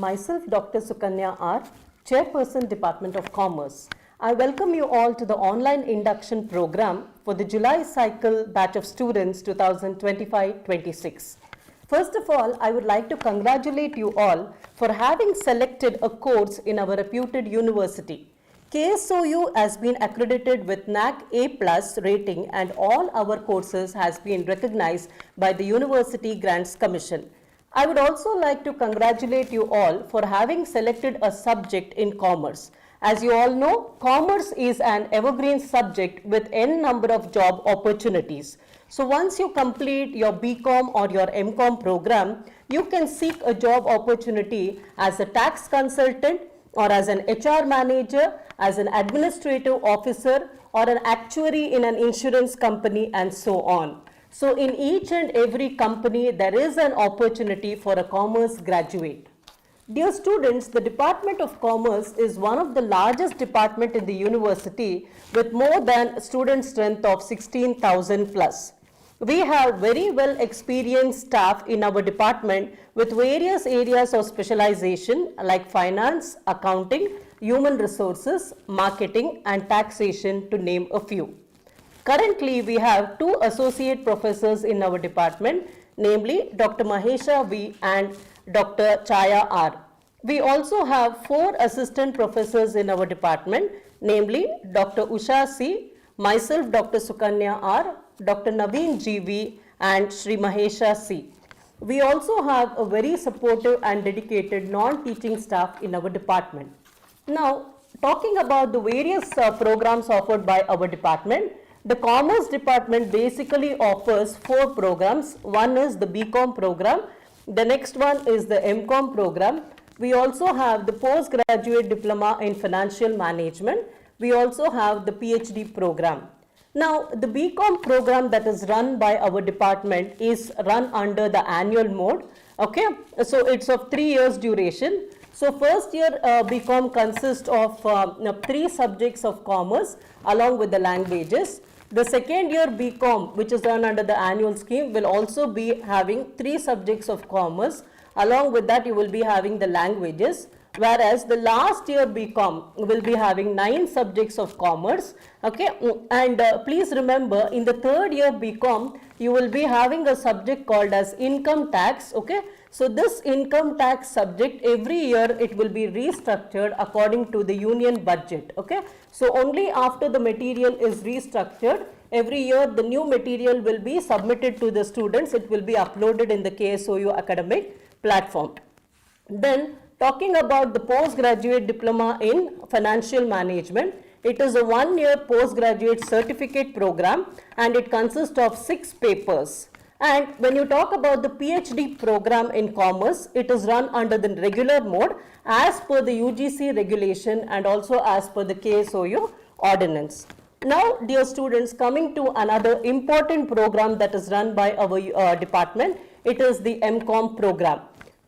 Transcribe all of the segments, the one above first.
myself Dr. Sukanya R, Chairperson, Department of Commerce. I welcome you all to the online induction program for the July cycle batch of students 2025-26. First of all, I would like to congratulate you all for having selected a course in our reputed university. KSOU has been accredited with NAC A+ rating and all our courses has been recognized by the University Grants Commission. I would also like to congratulate you all for having selected a subject in commerce. As you all know, commerce is an evergreen subject with n number of job opportunities. So once you complete your BCom or your MCOM program, you can seek a job opportunity as a tax consultant or as an HR manager, as an administrative officer or an actuary in an insurance company and so on. So in each and every company, there is an opportunity for a commerce graduate. Dear students, the Department of Commerce is one of the largest department in the university with more than student strength of 16,000 plus. We have very well experienced staff in our department with various areas of specialization like finance, accounting, human resources, marketing and taxation to name a few. Currently, we have 2 associate professors in our department, namely Dr. Mahesha V and Dr. Chaya R. We also have 4 assistant professors in our department, namely Dr. Usha C, myself Dr. Sukanya R, Dr. Naveen GV and Shri Mahesha C. We also have a very supportive and dedicated non-teaching staff in our department. Now, talking about the various programs offered by our department, the Commerce Department basically offers 4 programs. One is the BCom program. The next one is the MCOM program. We also have the Postgraduate Diploma in Financial Management. We also have the PhD program. Now, the BCom program that is run by our department is run under the annual mode. Okay, so it's of 3 years duration. So first year BCom consists of 3 subjects of commerce along with the languages. The second year BCom, which is run under the annual scheme, will also be having 3 subjects of commerce. Along with that, you will be having the languages. Whereas the last year BCom will be having 9 subjects of commerce. Okay, and please remember, in the third year BCom, you will be having a subject called as income tax. Okay, so this income tax subject, every year it will be restructured according to the union budget. Okay, so only after the material is restructured, every year the new material will be submitted to the students. It will be uploaded in the KSOU academic platform. Then, talking about the postgraduate diploma in financial management, it is a 1-year postgraduate certificate program and it consists of 6 papers. And when you talk about the PhD program in commerce, it is run under the regular mode as per the UGC regulation and also as per the KSOU ordinance. Now, dear students, coming to another important program that is run by our department, it is the MCOM program.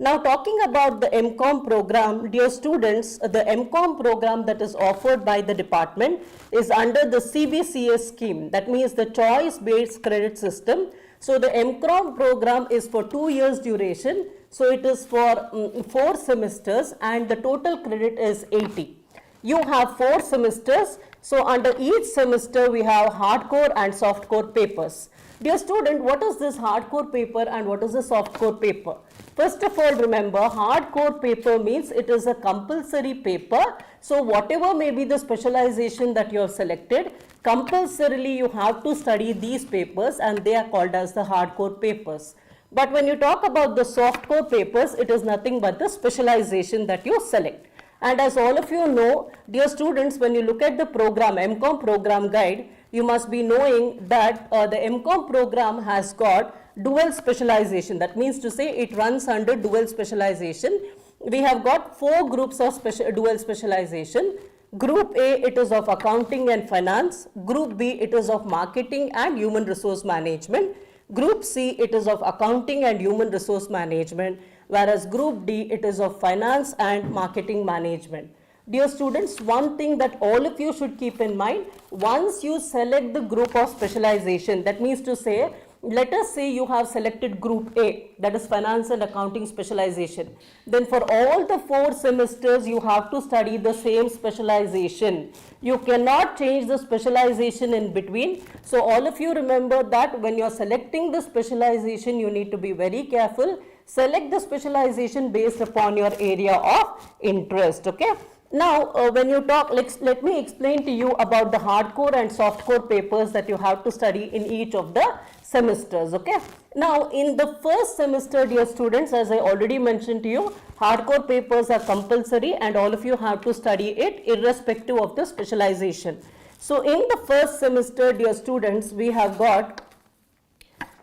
Now, talking about the MCOM program, dear students, the MCOM program that is offered by the department is under the CBCS scheme. That means the choice-based credit system. So, the MCOM program is for 2 years duration. So, it is for 4 semesters and the total credit is 80. You have 4 semesters. So, under each semester, we have hardcore and softcore papers. Dear student, what is this hardcore paper and what is the softcore paper? First of all, remember, hardcore paper means it is a compulsory paper. So, whatever may be the specialization that you have selected, compulsorily you have to study these papers and they are called as the hardcore papers. But when you talk about the softcore papers, it is nothing but the specialization that you select. And as all of you know, dear students, when you look at the program, MCOM program guide, you must be knowing that the MCOM program has got dual specialization. That means to say it runs under dual specialization. We have got 4 groups of dual specialization. Group A, it is of accounting and finance. Group B, it is of marketing and human resource management. Group C, it is of accounting and human resource management. Whereas Group D, it is of finance and marketing management. Dear students, one thing that all of you should keep in mind, once you select the group of specialization, that means to say let us say you have selected group A, that is finance and accounting specialization. Then for all the 4 semesters, you have to study the same specialization. You cannot change the specialization in between. So all of you remember that when you are selecting the specialization, you need to be very careful. Select the specialization based upon your area of interest. Okay. Now, when you talk, let me explain to you about the hardcore and softcore papers that you have to study in each of the semesters. Okay. Now, in the first semester, dear students, as I already mentioned to you, hardcore papers are compulsory and all of you have to study it irrespective of the specialization. So, in the first semester, dear students, we have got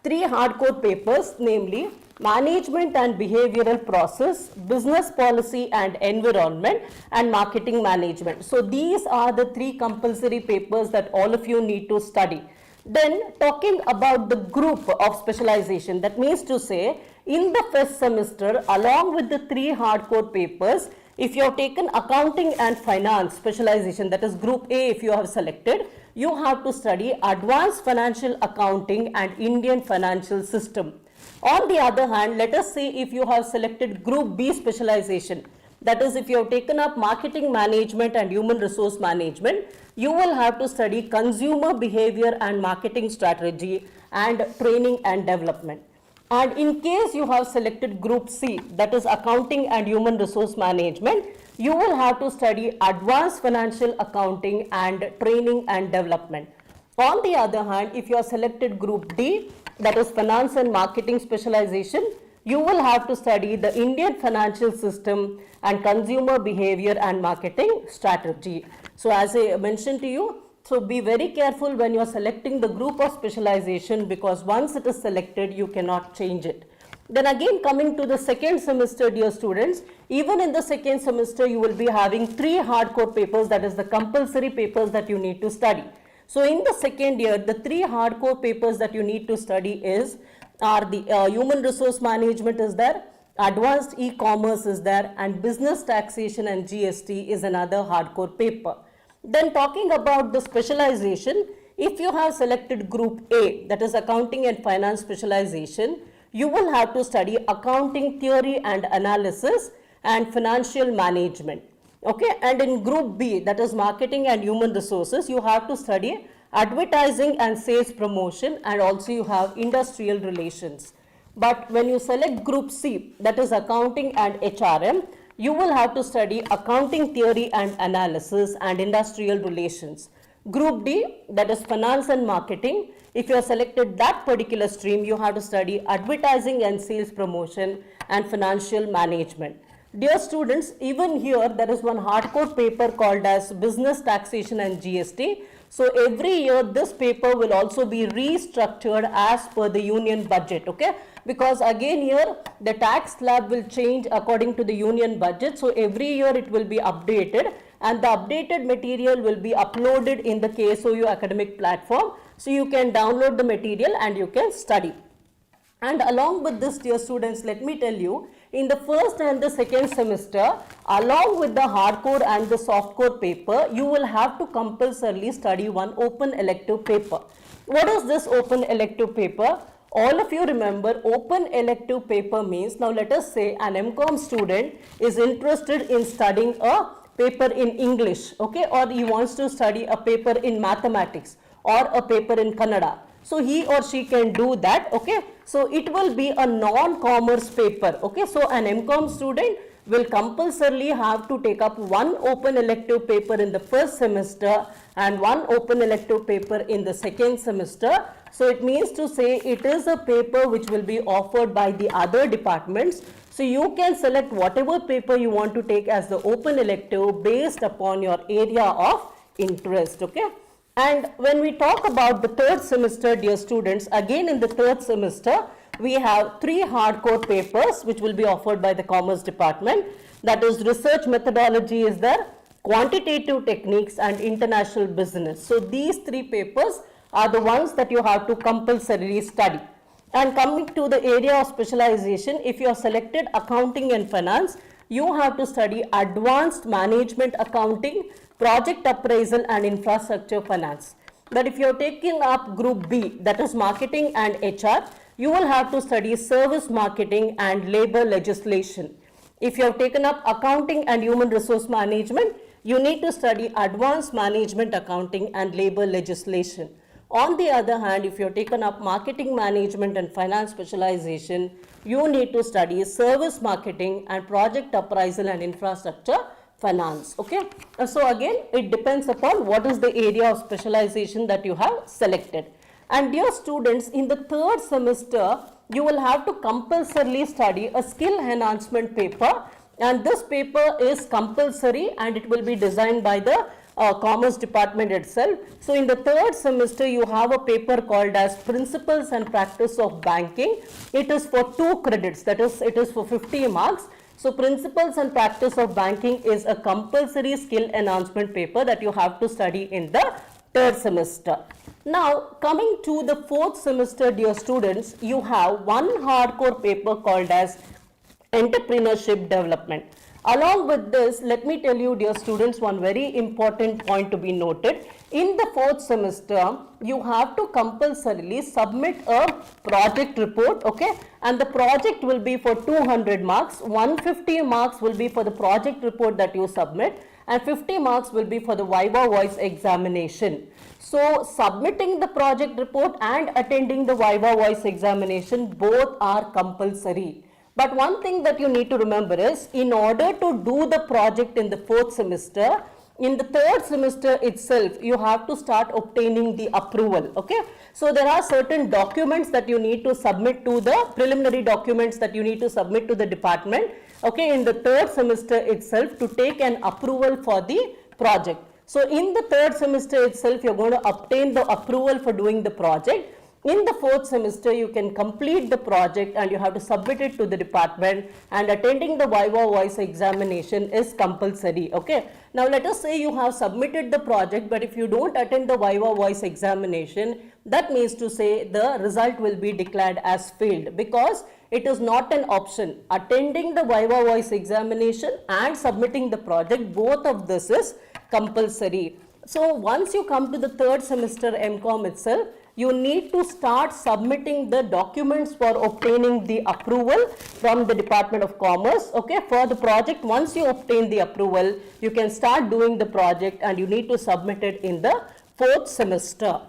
3 hardcore papers, namely management and behavioral process, business policy and environment, and marketing management. So these are the 3 compulsory papers that all of you need to study. Then talking about the group of specialization, that means to say in the first semester along with the 3 hardcore papers, if you have taken accounting and finance specialization, that is group A if you have selected, you have to study advanced financial accounting and Indian financial system. On the other hand, let us say if you have selected group B specialization, that is if you have taken up marketing management and human resource management, you will have to study consumer behavior and marketing strategy and training and development. And in case you have selected group C, that is accounting and human resource management, you will have to study advanced financial accounting and training and development. On the other hand, if you have selected group D, that is finance and marketing specialization, you will have to study the Indian financial system and consumer behavior and marketing strategy. So as I mentioned to you, so be very careful when you are selecting the group of specialization, because once it is selected, you cannot change it. Then again, coming to the second semester, dear students, even in the second semester, you will be having 3 hardcore papers, that is the compulsory papers that you need to study. So in the second year, the 3 hardcore papers that you need to study are the human resource management is there, advanced e-commerce is there, and business taxation and GST is another hardcore paper. Then talking about the specialization, if you have selected group A, that is accounting and finance specialization, you will have to study accounting theory and analysis and financial management. Okay, and in group B, that is marketing and human resources, you have to study advertising and sales promotion, and also you have industrial relations. But when you select group C, that is accounting and HRM, you will have to study accounting theory and analysis and industrial relations. Group D, that is finance and marketing, if you have selected that particular stream, you have to study advertising and sales promotion and financial management. Dear students, even here there is one hardcore paper called as business taxation and GST. So every year this paper will also be restructured as per the union budget, okay? Because again here the tax slab will change according to the union budget. So every year it will be updated, and the updated material will be uploaded in the KSOU academic platform. So you can download the material and you can study. And along with this, dear students, let me tell you, in the first and the second semester, along with the hardcore and the softcore paper, you will have to compulsorily study one open elective paper. What is this open elective paper? All of you remember, open elective paper means, now let us say an MCOM student is interested in studying a paper in English, okay, or he wants to study a paper in mathematics or a paper in Kannada. So he or she can do that, okay. So it will be a non-commerce paper, okay. So an MCOM student will compulsorily have to take up one open elective paper in the first semester and one open elective paper in the second semester. So it means to say it is a paper which will be offered by the other departments. So you can select whatever paper you want to take as the open elective based upon your area of interest, okay. And when we talk about the third semester, dear students, again in the third semester, we have 3 hardcore papers which will be offered by the Commerce Department. That is research methodology is there, quantitative techniques and international business. So these 3 papers are the ones that you have to compulsorily study. And coming to the area of specialization, if you have selected accounting and finance, you have to study advanced management accounting, project appraisal and infrastructure finance. But if you're taking up group B, that is marketing and HR, you will have to study service marketing and labor legislation. If you have taken up accounting and human resource management, you need to study advanced management accounting and labor legislation. On the other hand, if you have taken up marketing management and finance specialization, you need to study service marketing and project appraisal and infrastructure finance. Okay, so again it depends upon what is the area of specialization that you have selected. And dear students, in the third semester you will have to compulsorily study a skill enhancement paper, and this paper is compulsory and it will be designed by the Commerce Department itself. So in the third semester you have a paper called as Principles and Practice of Banking. It is for 2 credits, that is it is for 50 marks. So Principles and Practice of Banking is a compulsory skill enhancement paper that you have to study in the third semester. Now coming to the fourth semester, dear students, you have one hardcore paper called as Entrepreneurship Development. Along with this, let me tell you, dear students, one very important point to be noted. In the fourth semester, you have to compulsorily submit a project report, okay? And the project will be for 200 marks. 150 marks will be for the project report that you submit, and 50 marks will be for the Viva Voice examination. So, submitting the project report and attending the Viva Voice examination, both are compulsory. But one thing that you need to remember is, in order to do the project in the fourth semester, in the third semester itself, you have to start obtaining the approval, okay? So there are certain documents that you need to submit to the preliminary documents that you need to submit to the department, okay, in the third semester itself to take an approval for the project. So in the third semester itself, you're going to obtain the approval for doing the project. In the fourth semester, you can complete the project and you have to submit it to the department, and attending the Viva Voice examination is compulsory, okay. Now let us say you have submitted the project, but if you don't attend the Viva Voice examination, that means to say the result will be declared as failed, because it is not an option. Attending the Viva Voice examination and submitting the project, both of this is compulsory. So once you come to the third semester MCOM itself, you need to start submitting the documents for obtaining the approval from the Department of Commerce, okay, for the project. Once you obtain the approval, you can start doing the project, and you need to submit it in the fourth semester.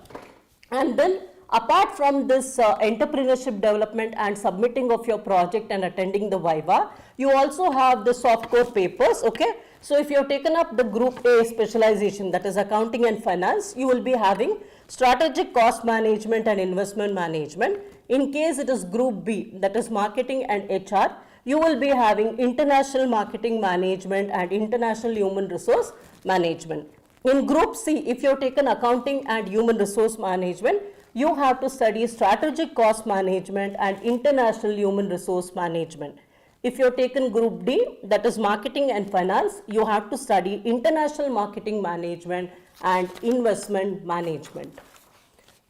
And then apart from this entrepreneurship development and submitting of your project and attending the Viva, you also have the soft core papers, okay. So if you have taken up the group A specialization, that is accounting and finance, you will be having strategic cost management and investment management. In case it is group B, that is marketing and HR, you will be having international marketing management and international human resource management. In group C, if you have taken accounting and human resource management, you have to study strategic cost management and international human resource management. If you have taken group D, that is marketing and finance, you have to study international marketing management and investment management.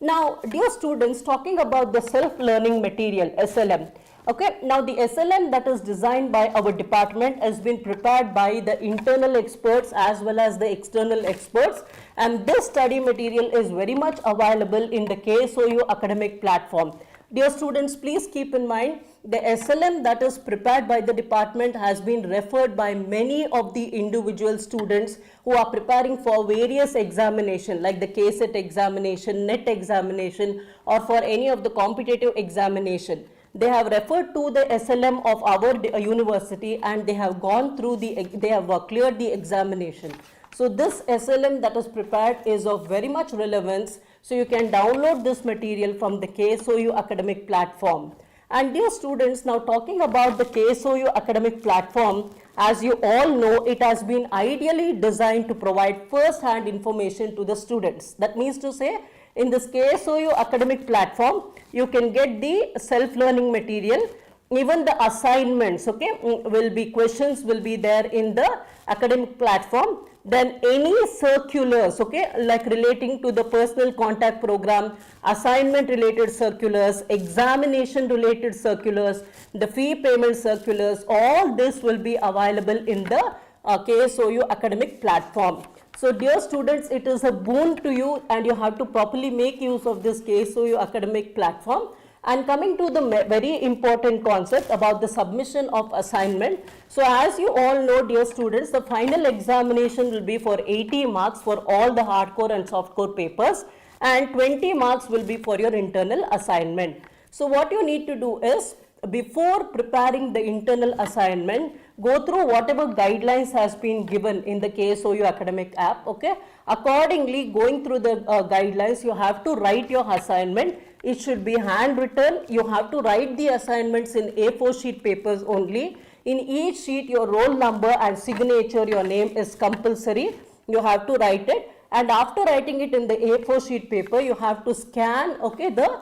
Now, dear students, talking about the self-learning material, SLM. Okay, now the SLM that is designed by our department has been prepared by the internal experts as well as the external experts, and this study material is very much available in the KSOU academic platform. Dear students, please keep in mind, the SLM that is prepared by the department has been referred by many of the individual students who are preparing for various examinations like the KSET examination, NET examination, or for any of the competitive examination. They have referred to the SLM of our university, and they have gone through they have cleared the examination. So this SLM that is prepared is of very much relevance. So you can download this material from the KSOU academic platform. And dear students, now talking about the KSOU academic platform, as you all know, it has been ideally designed to provide first-hand information to the students. That means to say, in this KSOU academic platform, you can get the self-learning material. Even the assignments, okay, questions will be there in the academic platform. Then any circulars, okay, like relating to the personal contact program, assignment related circulars, examination related circulars, the fee payment circulars, all this will be available in the KSOU academic platform. So dear students, it is a boon to you and you have to properly make use of this KSOU academic platform. And coming to the very important concept about the submission of assignment. So as you all know, dear students, the final examination will be for 80 marks for all the hardcore and softcore papers, and 20 marks will be for your internal assignment. So what you need to do is, before preparing the internal assignment, go through whatever guidelines has been given in the KSOU academic app, okay? Accordingly, going through the guidelines, you have to write your assignment. It should be handwritten. You have to write the assignments in A4 sheet papers only. In each sheet, your roll number and signature, your name is compulsory. You have to write it. And after writing it in the A4 sheet paper, you have to scan, okay, the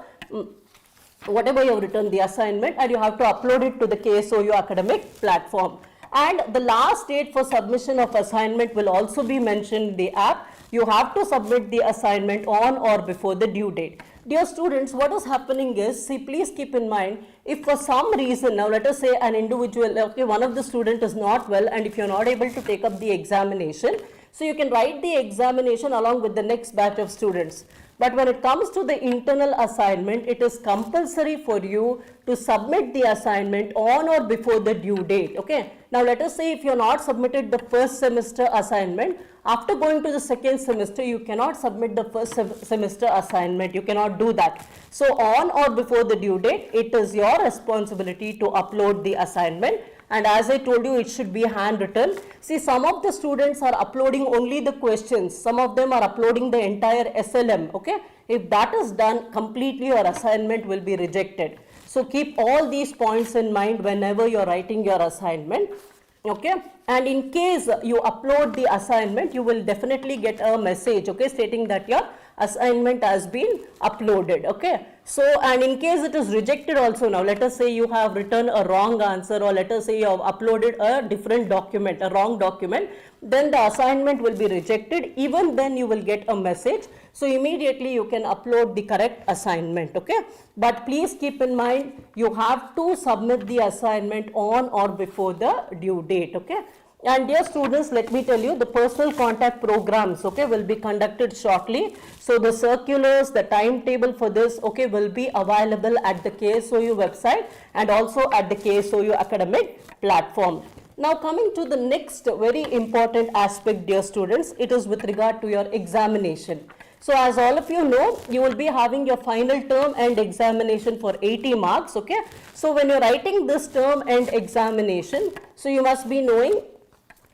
whatever you have written the assignment, and you have to upload it to the KSOU academic platform. And the last date for submission of assignment will also be mentioned in the app. You have to submit the assignment on or before the due date. Dear students, what is happening is, see, please keep in mind, if for some reason, now let us say an individual, okay, one of the student is not well, and if you are not able to take up the examination, so you can write the examination along with the next batch of students. But when it comes to the internal assignment, it is compulsory for you to submit the assignment on or before the due date, okay? Now let us say if you have not submitted the first semester assignment, after going to the second semester, you cannot submit the first semester assignment. You cannot do that. So on or before the due date, it is your responsibility to upload the assignment. And as I told you, it should be handwritten. See, some of the students are uploading only the questions. Some of them are uploading the entire SLM, okay? If that is done completely, your assignment will be rejected. So keep all these points in mind whenever you are writing your assignment, okay? And in case you upload the assignment, you will definitely get a message, okay, stating that your assignment has been uploaded, okay? So, and in case it is rejected also, now let us say you have written a wrong answer, or let us say you have uploaded a different document, a wrong document, then the assignment will be rejected. Even then you will get a message. So immediately you can upload the correct assignment, okay? But please keep in mind, you have to submit the assignment on or before the due date, okay? And dear students, let me tell you, the personal contact programs, okay, will be conducted shortly. So the circulars, the timetable for this, okay, will be available at the KSOU website and also at the KSOU academic platform. Now coming to the next very important aspect, dear students, it is with regard to your examination. So as all of you know, you will be having your final term and examination for 80 marks, okay. So when you're writing this term and examination, so you must be knowing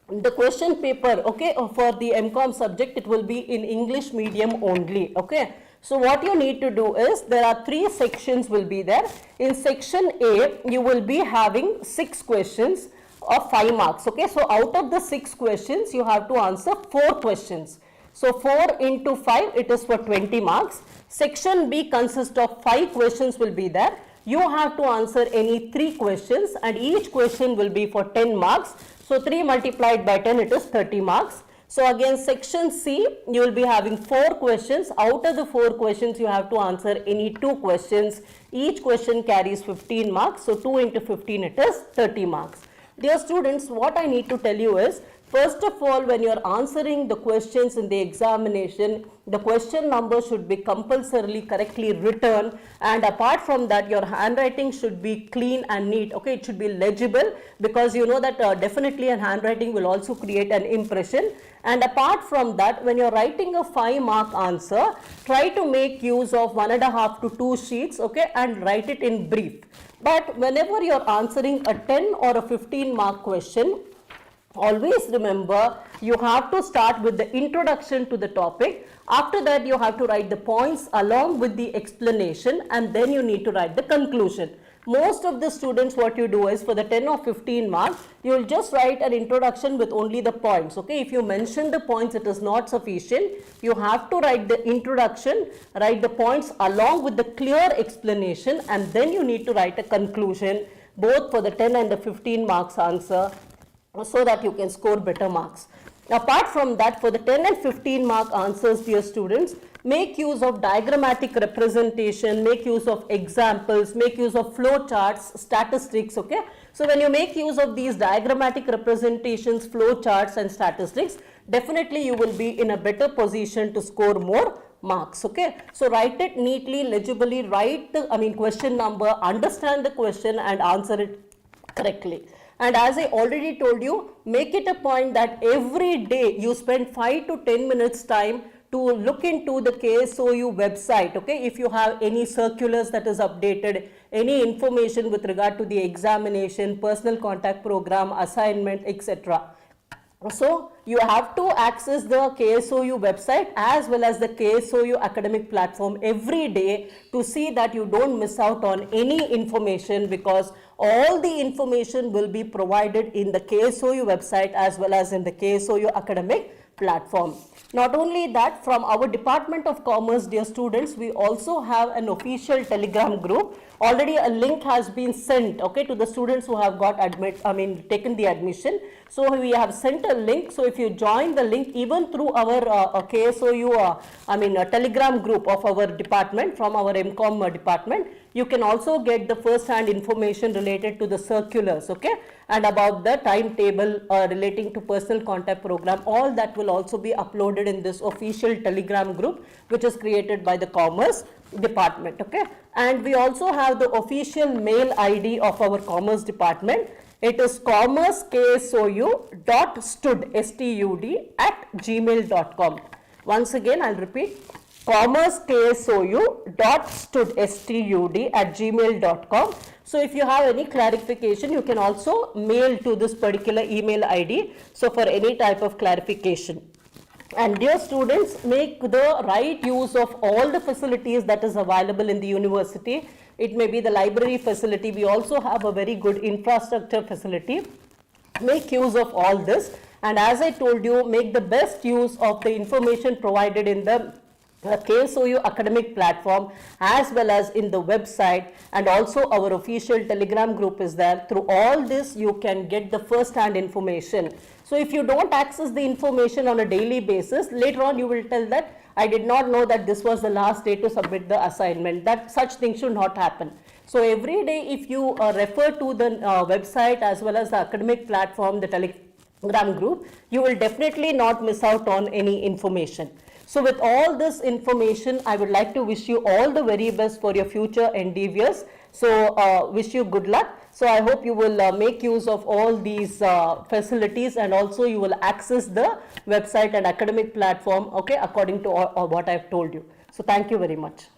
the question paper, okay, for the MCOM subject, it will be in English medium only, okay. So what you need to do is, there are 3 sections will be there. In section A, you will be having 6 questions of 5 marks, okay. So out of the 6 questions, you have to answer 4 questions. So 4 into 5, it is for 20 marks. Section B consists of 5 questions will be there. You have to answer any 3 questions, and each question will be for 10 marks. So 3 multiplied by 10, it is 30 marks. So again, section C, you will be having 4 questions. Out of the 4 questions, you have to answer any 2 questions. Each question carries 15 marks. So 2 into 15, it is 30 marks. Dear students, what I need to tell you is, first of all, when you are answering the questions in the examination, the question number should be compulsorily correctly written, and apart from that, your handwriting should be clean and neat, okay. It should be legible, because you know that definitely an handwriting will also create an impression. And apart from that, when you are writing a 5-mark answer, try to make use of 1.5 to 2 sheets, okay, and write it in brief. But whenever you are answering a 10 or a 15-mark question, always remember, you have to start with the introduction to the topic. After that, you have to write the points along with the explanation, and then you need to write the conclusion. Most of the students, what you do is, for the 10 or 15 marks, you will just write an introduction with only the points, okay. If you mention the points, it is not sufficient. You have to write the introduction, write the points along with the clear explanation, and then you need to write a conclusion, both for the 10 and the 15 marks answer, so that you can score better marks. Apart from that, for the 10 and 15 mark answers, dear students, make use of diagrammatic representation, make use of examples, make use of flow charts, statistics, okay. So when you make use of these diagrammatic representations, flow charts and statistics, definitely you will be in a better position to score more marks. Okay, so write it neatly, legibly, write the question number, understand the question and answer it correctly. And as I already told you, make it a point that every day you spend 5 to 10 minutes time to look into the KSOU website. Okay, if you have any circulars that is updated, any information with regard to the examination, personal contact program, assignment, etc. So you have to access the KSOU website as well as the KSOU academic platform every day to see that you don't miss out on any information, because all the information will be provided in the KSOU website as well as in the KSOU academic platform. Not only that, from our Department of Commerce, dear students, we also have an official Telegram group. Already a link has been sent, okay, to the students who have got taken the admission. So we have sent a link. So if you join the link even through our KSOU, Telegram group of our department, from our MCOM department, you can also get the first-hand information related to the circulars, okay, and about the timetable relating to personal contact program. All that will also be uploaded in this official Telegram group, which is created by the Commerce department, okay. And we also have the official mail ID of our Commerce department. It is commerceksoU.stud@gmail.com. Once again, I'll repeat, commerceksoU.stud@gmail.com. So if you have any clarification, you can also mail to this particular email ID. So for any type of clarification. And dear students, make the right use of all the facilities that is available in the university. It may be the library facility. We also have a very good infrastructure facility. Make use of all this. And as I told you, make the best use of the information provided in the KSOU academic platform as well as in the website, and also our official Telegram group is there. Through all this, you can get the first-hand information. So if you don't access the information on a daily basis, later on you will tell that I did not know that this was the last day to submit the assignment. That such things should not happen. So every day, if you refer to the website as well as the academic platform, the Telegram group, you will definitely not miss out on any information. So with all this information, I would like to wish you all the very best for your future endeavors. So wish you good luck. So I hope you will make use of all these facilities, and also you will access the website and academic platform, okay, according to what I've told you. So thank you very much.